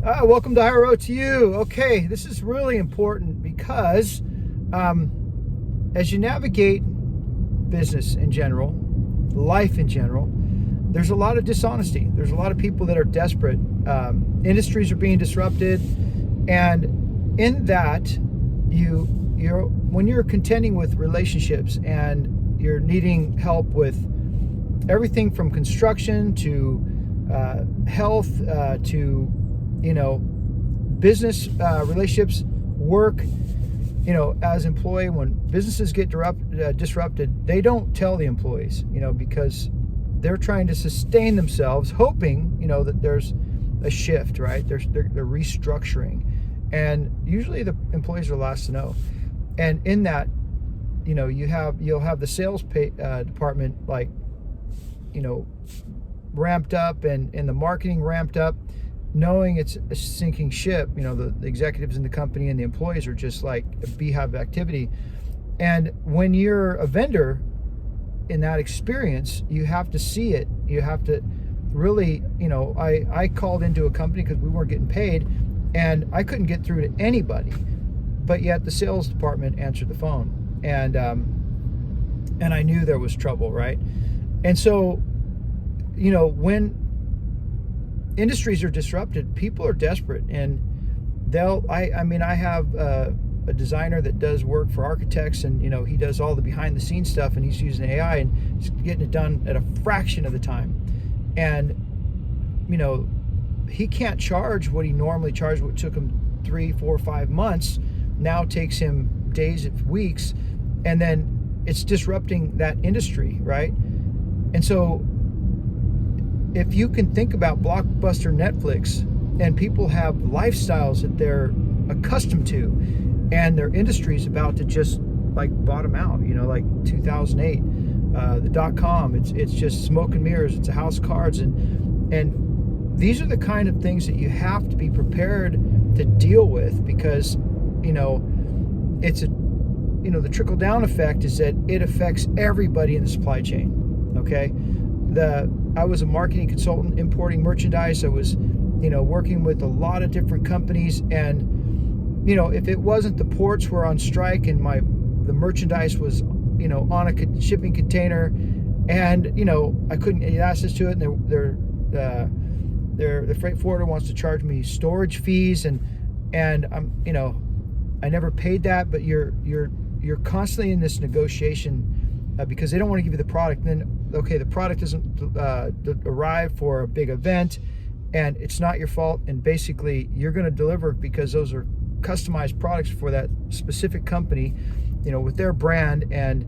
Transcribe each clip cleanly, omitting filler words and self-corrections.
Welcome to Higher Road to You. Okay, this is really important because as you navigate business in general, life in general, there's a lot of dishonesty. There's a lot of people that are desperate. Industries are being disrupted, and in that, when you're contending with relationships and you're needing help with everything from construction to health to business relationships, work, as employee, when businesses get disrupted, they don't tell the employees, because they're trying to sustain themselves, hoping, that there's a shift, right? They're restructuring, and usually the employees are last to know. And in that, you'll have the sales department ramped up and the marketing ramped up, knowing it's a sinking ship. The executives in the company and the employees are just like a beehive of activity. And when you're a vendor in that experience, you have to see it. You have to really, I called into a company because we weren't getting paid, and I couldn't get through to anybody, but yet the sales department answered the phone, and I knew there was trouble, right? And so, when industries are disrupted, people are desperate, and I have a designer that does work for architects, and he does all the behind the scenes stuff, and he's using AI and he's getting it done at a fraction of the time. And he can't charge what he normally charged, what took him 3, 4, 5 months, now takes him days, weeks, and then it's disrupting that industry, right? And so if you can think about Blockbuster, Netflix, and people have lifestyles that they're accustomed to, and their industry is about to just bottom out, like 2008, the .com, it's just smoke and mirrors, it's a house of cards, and these are the kind of things that you have to be prepared to deal with, because it's the trickle down effect is that it affects everybody in the supply chain. Okay, I was a marketing consultant importing merchandise. I was, working with a lot of different companies, and, if it wasn't the ports were on strike and the merchandise was, on a shipping container, and, I couldn't get access to it, and the freight forwarder wants to charge me storage fees, and I'm, I never paid that, but you're constantly in this negotiation because they don't want to give you the product. And then, okay, the product doesn't arrive for a big event, and it's not your fault. And basically, you're going to deliver because those are customized products for that specific company, with their brand, and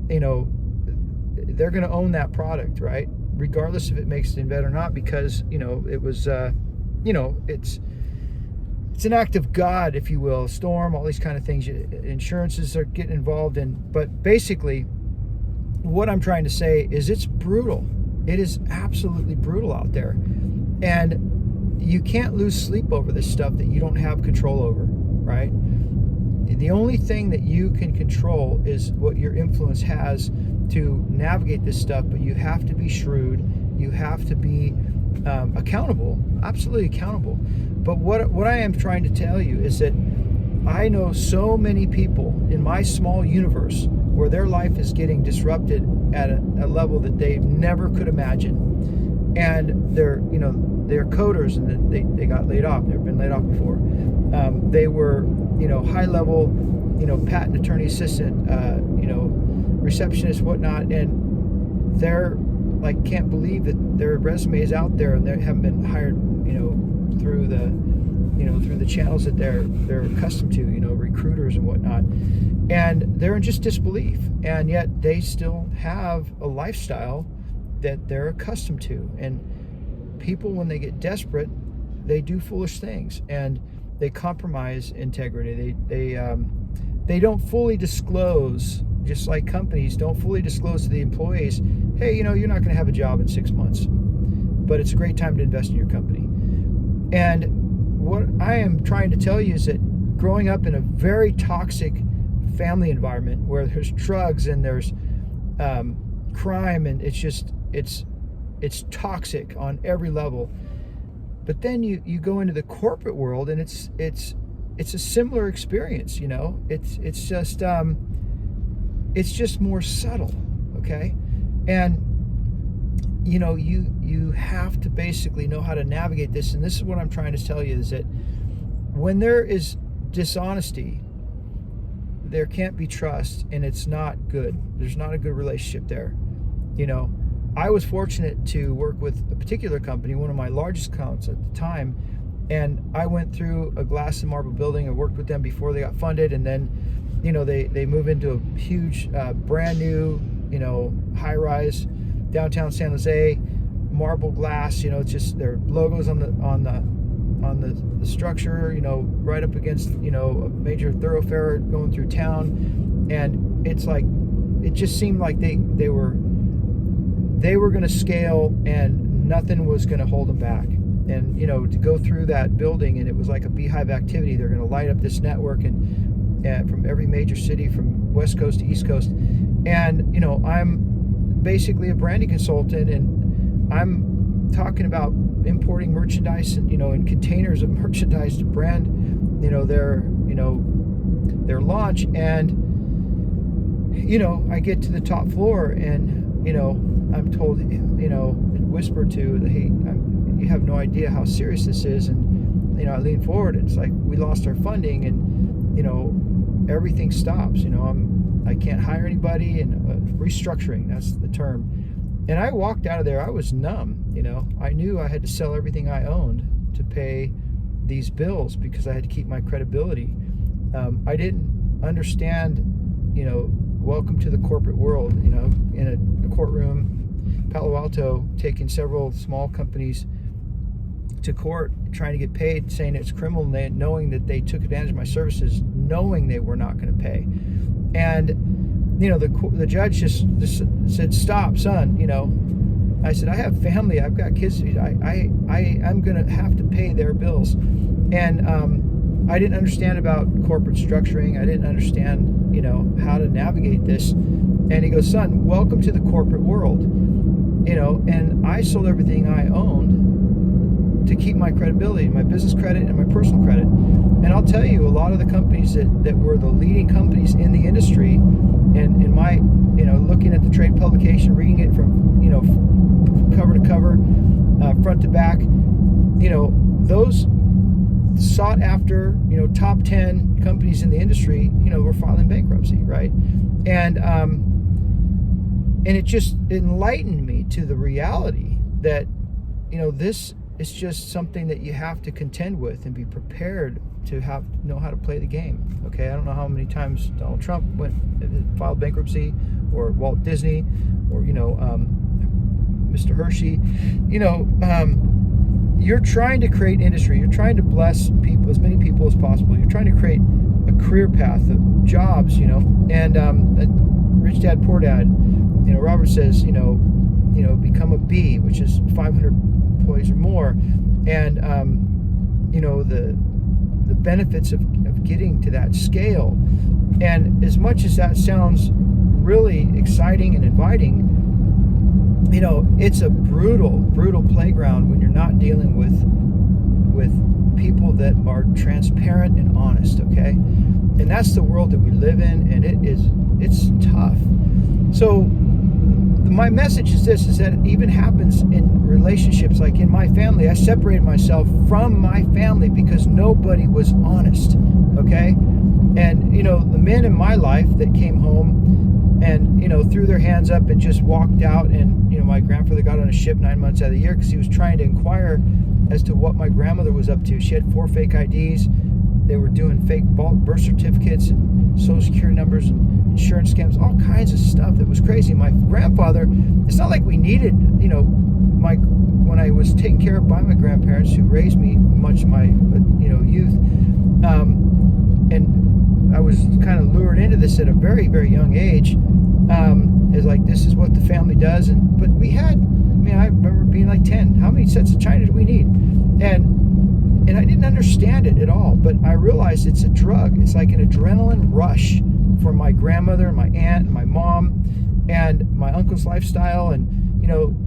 they're going to own that product, right? Regardless if it makes the event or not, because it was it's an act of God, if you will. Storm, all these kind of things. Insurances are getting involved in, but basically, what I'm trying to say is it's brutal. It is absolutely brutal out there, and you can't lose sleep over this stuff that you don't have control over, right? The only thing that you can control is what your influence has to navigate this stuff, but you have to be shrewd. You have to be accountable, absolutely accountable. But what I am trying to tell you is that I know so many people in my small universe where their life is getting disrupted at a level that they never could imagine, and they're coders, and they got laid off. Never been laid off before. They were high level patent attorney assistant, receptionist, whatnot, and they're can't believe that their resume is out there and they haven't been hired through the channels that they're accustomed to, recruiters and whatnot, and they're in just disbelief, and yet they still have a lifestyle that they're accustomed to. And people, when they get desperate, they do foolish things, and they compromise integrity. They don't fully disclose, just like companies don't fully disclose to the employees, hey, you're not going to have a job in 6 months, but it's a great time to invest in your company. And what I am trying to tell you is that growing up in a very toxic family environment where there's drugs and there's crime, and it's toxic on every level, But then you go into the corporate world, and it's a similar experience. It's just more subtle, okay? And you have to basically know how to navigate this. And this is what I'm trying to tell you, is that when there is dishonesty, there can't be trust, and it's not good. There's not a good relationship there. I was fortunate to work with a particular company, one of my largest accounts at the time, and I went through a glass and marble building. I worked with them before they got funded, and then they move into a huge brand new high-rise downtown San Jose, marble glass. It's just their logos on the structure, right up against a major thoroughfare going through town. And it's like, it just seemed like they were going to scale, and nothing was going to hold them back. And to go through that building, and it was like a beehive activity. They're going to light up this network, and from every major city from West Coast to East Coast. And I'm basically a branding consultant, and I'm talking about importing merchandise and in containers of merchandise to brand their launch. And I get to the top floor, and I'm told, whispered to, hey, you have no idea how serious this is. And I lean forward, and it's like, we lost our funding, and everything stops. I can't hire anybody, and restructuring, that's the term. And I walked out of there, I was numb. I knew I had to sell everything I owned to pay these bills, because I had to keep my credibility. I didn't understand, welcome to the corporate world, in a courtroom, Palo Alto, taking several small companies to court, trying to get paid, saying it's criminal, knowing that they took advantage of my services, knowing they were not going to pay. And the judge just said, "Stop, son." I said, "I have family. I've got kids. I'm going to have to pay their bills." And I didn't understand about corporate structuring. I didn't understand, how to navigate this. And he goes, "Son, welcome to the corporate world." And I sold everything I owned to keep my credibility, my business credit and my personal credit. And I'll tell you, a lot of the companies that were the leading companies in the industry, and in my, looking at the trade publication, reading it from, cover to cover, front to back, those sought after, top 10 companies in the industry, were filing bankruptcy, right? And it just enlightened me to the reality that, this is just something that you have to contend with and be prepared to know how to play the game. Okay, I don't know how many times Donald Trump filed bankruptcy, or Walt Disney, or Mr. Hershey. You're trying to create industry. You're trying to bless people, as many people as possible. You're trying to create a career path of jobs. And Rich Dad Poor Dad. Robert says, become a B, which is 500 employees or more, and the benefits of getting to that scale. And as much as that sounds really exciting and inviting, it's a brutal playground when you're not dealing with people that are transparent and honest. Okay, and that's the world that we live in, and it's tough. So my message is this, is that it even happens in relationships. Like in my family, I separated myself from my family because nobody was honest. Okay, and the men in my life that came home and threw their hands up and just walked out, and my grandfather got on a ship 9 months out of the year because he was trying to inquire as to what my grandmother was up to. She had 4 fake IDs. They were doing fake birth certificates and social security numbers and insurance scams, all kinds of stuff that was crazy. My grandfather, it's not like we needed, when I was taken care of by my grandparents, who raised me much of my, youth, and I was kind of lured into this at a very, very young age. It's like, this is what the family does. But we had, I remember being like 10. How many sets of china do we need? And I didn't understand it at all, but I realized it's a drug. It's like an adrenaline rush for my grandmother and my aunt and my mom and my uncle's lifestyle. And,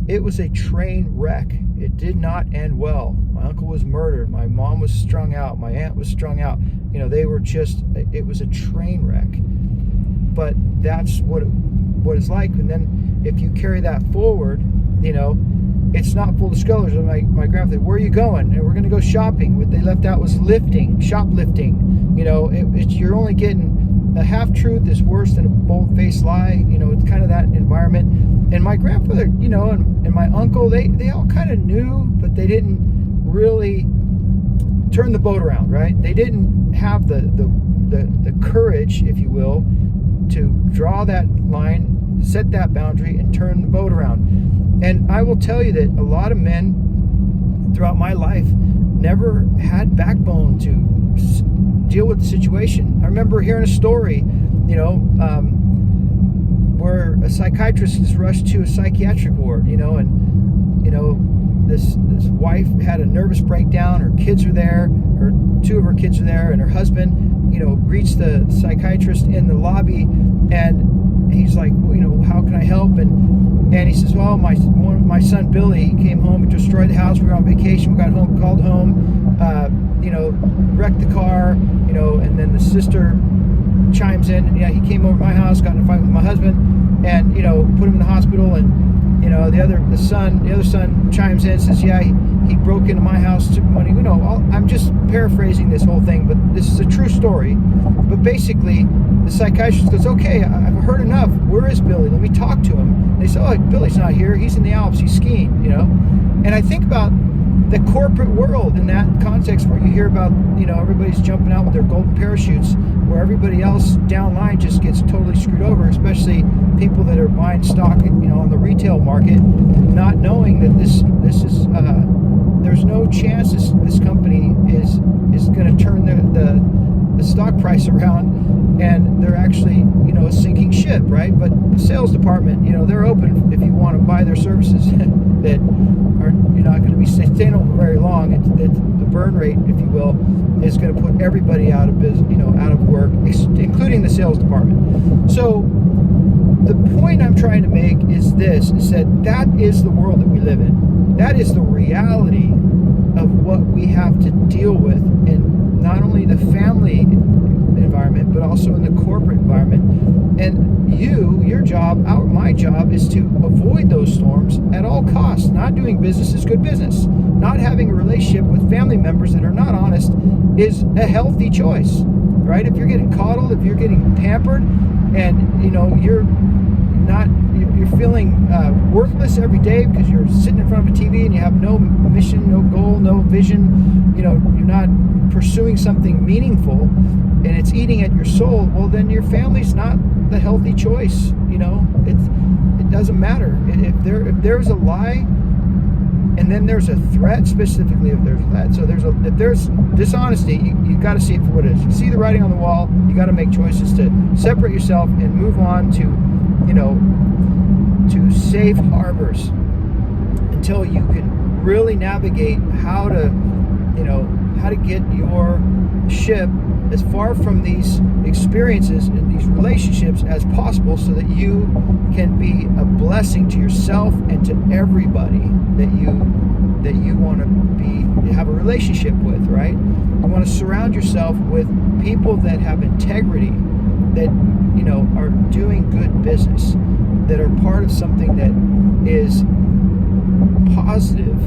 it was a train wreck. It did not end well. My uncle was murdered. My mom was strung out. My aunt was strung out. They were just, it was a train wreck. But that's what it's like. And then if you carry that forward, it's not full disclosure. My grandfather, where are you going? And we're going to go shopping. What they left out was shoplifting. You're only getting a half truth is worse than a bold-faced lie. It's kind of that environment. And my grandfather, and my uncle, they all kind of knew, but they didn't really turn the boat around, right? They didn't have the courage, if you will, to draw that line, set that boundary, and turn the boat around. And I will tell you that a lot of men throughout my life never had backbone to deal with the situation. I remember hearing a story, where a psychiatrist is rushed to a psychiatric ward, and this wife had a nervous breakdown. Her kids are there, or two of her kids are there, and her husband, greets the psychiatrist in the lobby, and he's like, well, how can I help? And he says, well, my son Billy came home and destroyed the house. We were on vacation. We got home, called home, wrecked the car, and then the sister chimes in, and he came over to my house, got in a fight with my husband, and put him in the hospital. And the other son chimes in and says, he broke into my house, took money. I'm just paraphrasing this whole thing, but this is a true story. But basically, the psychiatrist goes, okay, I've heard enough. Where is Billy? Let me talk to him. And they say, oh, Billy's not here. He's in the Alps. He's skiing. And I think about the corporate world in that context, where you hear about, everybody's jumping out with their golden parachutes, where everybody else downline just gets totally screwed over, especially people that are buying stock, on the retail market, not knowing that this is, there's no chance this company is going to turn the stock price around, and they're actually, a sinking ship, right? But the sales department, they're open if you want to buy their services that are not going to be sustainable very long. The burn rate, if you will, is going to put everybody out of business, out of work, including the sales department. So the point I'm trying to make is that is the world that we live in. That is the reality of what we have to deal with in not only the family environment, but also in the corporate environment. And your job, my job, is to avoid those storms at all costs. Not doing business is good business. Not having a relationship with family members that are not honest is a healthy choice, right? If you're getting coddled, if you're getting pampered, and you're feeling worthless every day because you're sitting in front of a TV and you have no mission, no goal, no vision, you're not pursuing something meaningful, and it's eating at your soul, well, then your family's not the healthy choice. It doesn't matter if there's a lie, and then there's a threat, specifically if there's that. So if there's dishonesty, you got to see it for what it is. You see the writing on the wall. You got to make choices to separate yourself and move on to safe harbors until you can really navigate how to get your ship as far from these experiences and these relationships as possible, so that you can be a blessing to yourself and to everybody that you want to have a relationship with, right? You want to surround yourself with people that have integrity, that are doing good business, that are part of something that is positive.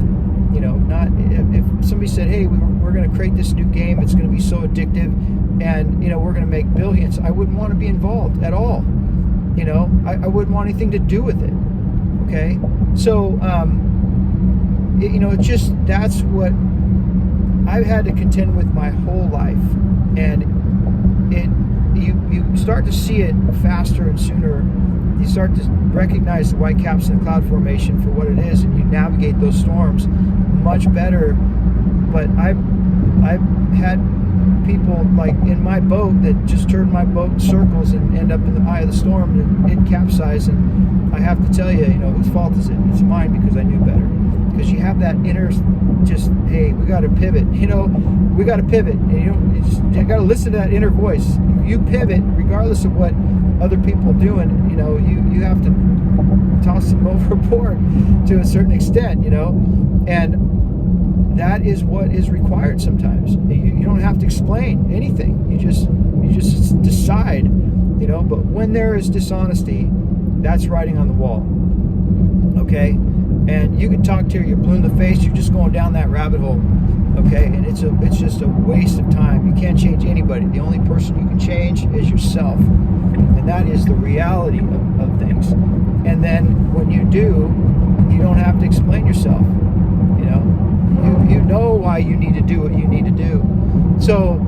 Not if somebody said, hey, we're going to create this new game, it's going to be so addictive, and we're going to make billions, I wouldn't want to be involved at all. I wouldn't want anything to do with it. Okay, so it's just, that's what I've had to contend with my whole life, and you start to see it faster and sooner. You start to recognize the white caps in the cloud formation for what it is, and you navigate those storms much better. But I've had people like in my boat that just turn my boat in circles and end up in the eye of the storm, and it capsized. And I have to tell you, whose fault is it? It's mine, because I knew better. Because you have that inner, just, hey, we got to pivot. We got to pivot. And you got to listen to that inner voice. You pivot regardless of what other people are doing. You have to toss them overboard to a certain extent. And that is what is required sometimes. You don't have to explain anything. You just decide, but when there is dishonesty, that's writing on the wall. Okay? And you can talk till you're blue in the face, you're just going down that rabbit hole. Okay? And it's just a waste of time. You can't change anybody. The only person you can change is yourself. And that is the reality of things. And then when you do, you don't have to explain yourself. You know why you need to do what you need to do. So,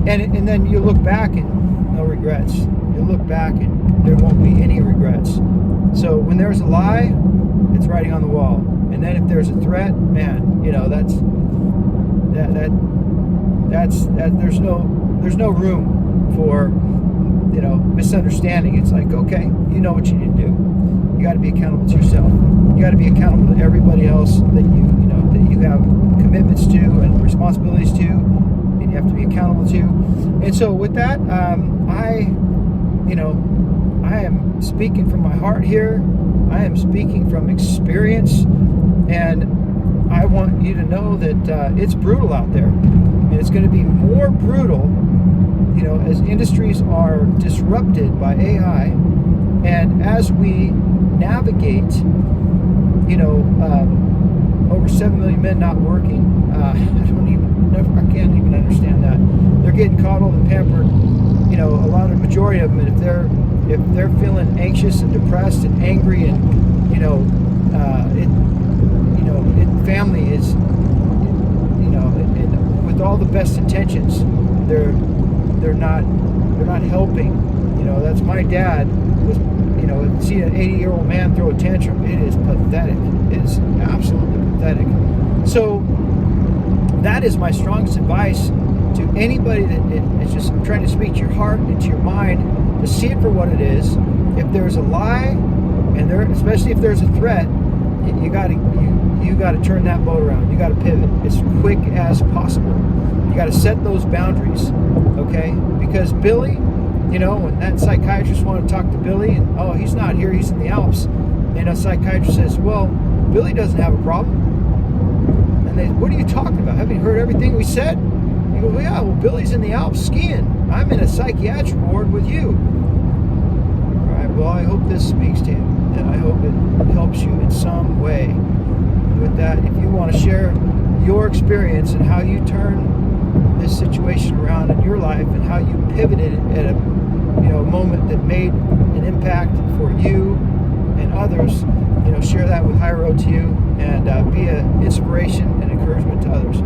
and then you look back and no regrets. You look back and there won't be any regrets. So when there's a lie, it's writing on the wall. And then if there's a threat, man, that's there's no room for misunderstanding. It's like, okay, you know what you need to do. You got to be accountable to yourself. You got to be accountable to everybody else that you have commitments to and responsibilities to, and you have to be accountable to. And so with that, I am speaking from my heart here. I am speaking from experience, and I want you to know that it's brutal out there, and it's going to be more brutal, as industries are disrupted by AI, and as we navigate, over 7 million men not working. I can't even understand that. They're getting coddled and pampered. A lot of the majority of them, and if they're feeling anxious and depressed and angry, and family is, and with all the best intentions, they're not helping. That's my dad was. See an 80-year-old man throw a tantrum. It is pathetic. It is absolutely pathetic. So that is my strongest advice to anybody it's just, I'm trying to speak to your heart and to your mind to see it for what it is. If there's a lie, and especially if there's a threat, you got to turn that boat around. You got to pivot as quick as possible. You got to set those boundaries, okay? Because Billy, when that psychiatrist wanted to talk to Billy, and he's not here, he's in the Alps, and a psychiatrist says, well, Billy doesn't have a problem. And they, what are you talking about? Haven't you heard everything we said? He goes, well, yeah, Billy's in the Alps skiing. I'm in a psychiatric ward with you. All right, well, I hope this speaks to you, and I hope it helps you in some way. With that, if you want to share your experience and how you turn this situation around in your life and how you pivoted at a moment that made an impact for you and others, share that with Higher Road to You, and be an inspiration and encouragement to others.